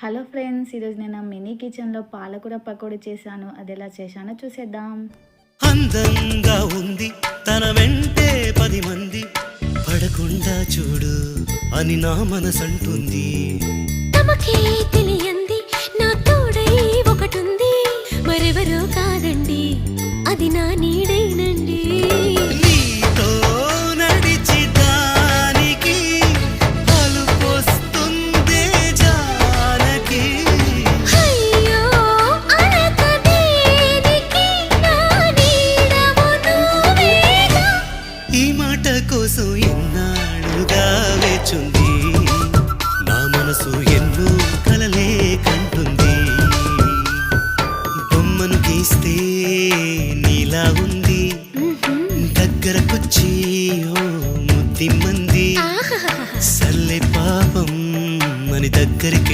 Hello friends, ఈరోజు నేను mini కిచెన్లో పాలకూర పకోడీ చేశాను. అది ఎలా చేశానో చూసేద్దాం. అందంగా ఉంది తన వెంటే 10 మంది పడకుండా చూడు అని నా మనసంటుంది. తమకే తెలియంది నా తోడై ఒకటుంది, మరెవరో కాదండి అది నా నీడేనండి. నీతో నడిచి దానికి అలుపొస్తుందే జానకి. అయ్యో అనక దేనికి నా నీడవు నువ్వేగా. ఈ మాట కోసం ఎన్నాళ్ళుగా వేచుంది నా మనసు, ఎన్నో కలలే కంటుంది. బొమ్మను గీస్తే నీలా ఉంది, దగ్గరకొచ్చి ఓ ముద్దిమ్మంది. ఆహాహాహా. సల్లే పాపం అని దగ్గరికి